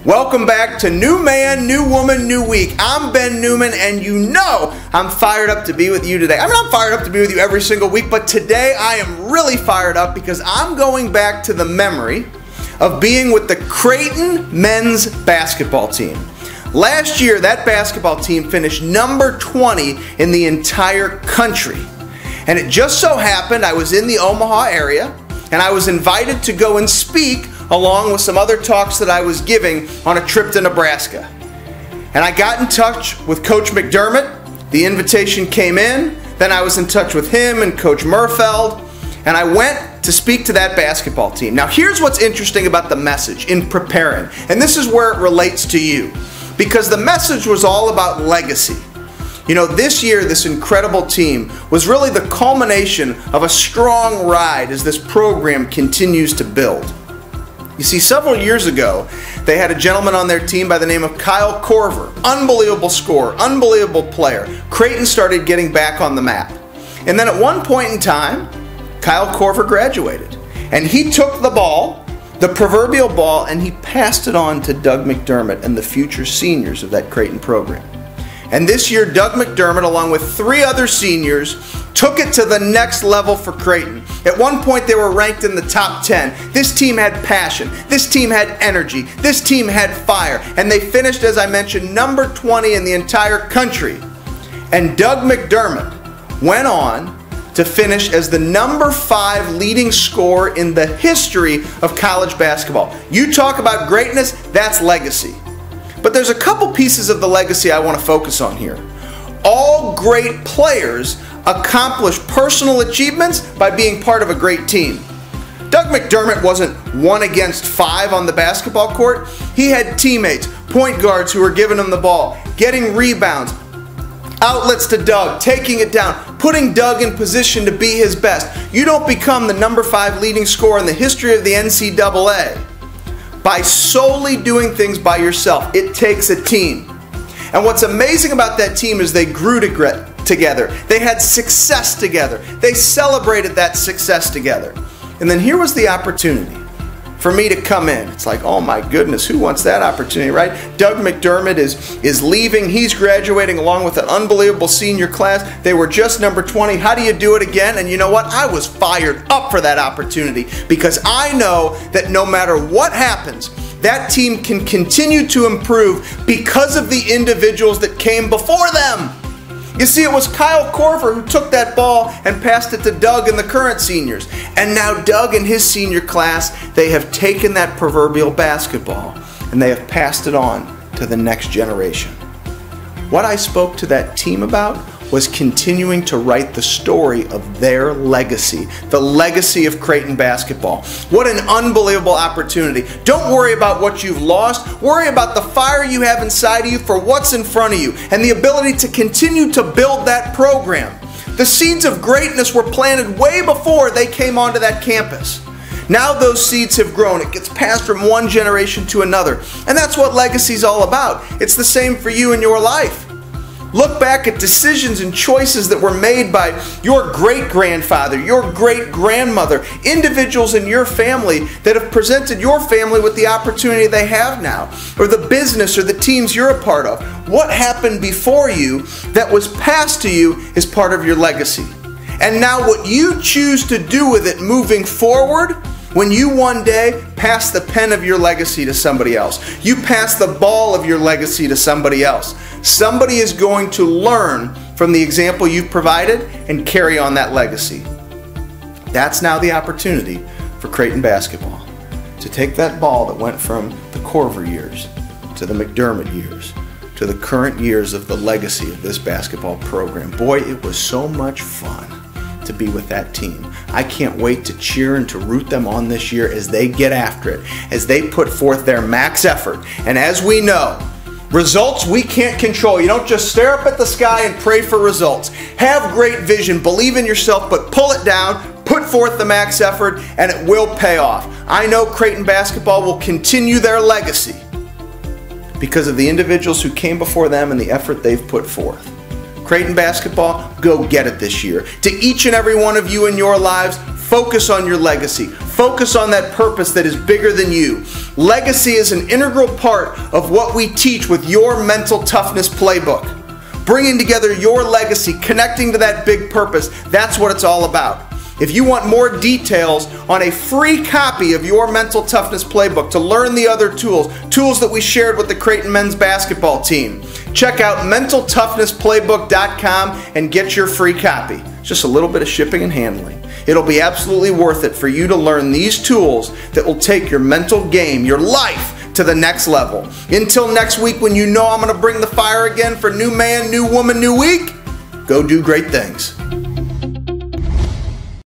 Welcome back to New Man, New Woman, New Week. I'm Ben Newman, and you know I'm fired up to be with you today. I mean, I'm fired up to be with you every single week, but today I am really fired up because I'm going back to the memory of being with the Creighton men's basketball team. Last year, that basketball team finished number 20 in the entire country. And it just so happened I was in the Omaha area, and I was invited to go and speak along with some other talks that I was giving on a trip to Nebraska. And I got in touch with Coach McDermott. The invitation came in. Then I was in touch with him and Coach Merfeld. And I went to speak to that basketball team. Now here's what's interesting about the message in preparing. And this is where it relates to you. Because the message was all about legacy. You know, this year, this incredible team was really the culmination of a strong ride as this program continues to build. You see, several years ago, they had a gentleman on their team by the name of Kyle Korver. Unbelievable scorer, unbelievable player. Creighton started getting back on the map. And then at one point in time, Kyle Korver graduated. And he took the ball, the proverbial ball, and he passed it on to Doug McDermott and the future seniors of that Creighton program. And this year, Doug McDermott, along with 3 other seniors, took it to the next level for Creighton. At one point, they were ranked in the top 10. This team had passion. This team had energy. This team had fire. And they finished, as I mentioned, number 20 in the entire country. And Doug McDermott went on to finish as the number 5 leading scorer in the history of college basketball. You talk about greatness, that's legacy. But there's a couple pieces of the legacy I want to focus on here. All great players accomplish personal achievements by being part of a great team. Doug McDermott wasn't 1 against 5 on the basketball court. He had teammates, point guards who were giving him the ball, getting rebounds, outlets to Doug, taking it down, putting Doug in position to be his best. You don't become the number 5 leading scorer in the history of the NCAA by solely doing things by yourself. It takes a team. And what's amazing about that team is they grew together. They had success together. They celebrated that success together. And then here was the opportunity for me to come in. It's like, oh my goodness, who wants that opportunity, right? Doug McDermott is leaving. He's graduating along with an unbelievable senior class. They were just number 20. How do you do it again? And you know what? I was fired up for that opportunity because I know that no matter what happens, that team can continue to improve because of the individuals that came before them. You see, it was Kyle Korver who took that ball and passed it to Doug and the current seniors. And now Doug and his senior class, they have taken that proverbial basketball and they have passed it on to the next generation. What I spoke to that team about was continuing to write the story of their legacy, the legacy of Creighton basketball. What an unbelievable opportunity. Don't worry about what you've lost. Worry about the fire you have inside of you for what's in front of you and the ability to continue to build that program. The seeds of greatness were planted way before they came onto that campus. Now those seeds have grown. It gets passed from one generation to another. And that's what legacy is all about. It's the same for you in your life. Look back at decisions and choices that were made by your great-grandfather, your great-grandmother, individuals in your family that have presented your family with the opportunity they have now, or the business or the teams you're a part of. What happened before you that was passed to you is part of your legacy. And now what you choose to do with it moving forward, when you one day pass the pen of your legacy to somebody else, you pass the ball of your legacy to somebody else, somebody is going to learn from the example you've provided and carry on that legacy. That's now the opportunity for Creighton basketball to take that ball that went from the Korver years to the McDermott years to the current years of the legacy of this basketball program. Boy, it was so much fun to be with that team. I can't wait to cheer and to root them on this year as they get after it, as they put forth their max effort. And as we know, results we can't control. You don't just stare up at the sky and pray for results. Have great vision, believe in yourself, but pull it down, put forth the max effort, and it will pay off. I know Creighton basketball will continue their legacy because of the individuals who came before them and the effort they've put forth. Creighton basketball, go get it this year. To each and every one of you in your lives, focus on your legacy. Focus on that purpose that is bigger than you. Legacy is an integral part of what we teach with your mental toughness playbook. Bringing together your legacy, connecting to that big purpose, that's what it's all about. If you want more details on a free copy of your mental toughness playbook to learn the other tools that we shared with the Creighton men's basketball team, check out mentaltoughnnessplaybook.com and get your free copy. Just a little bit of shipping and handling. It'll be absolutely worth it for you to learn these tools that will take your mental game, your life, to the next level. Until next week, when you know I'm going to bring the fire again for new man, new woman, new week, go do great things.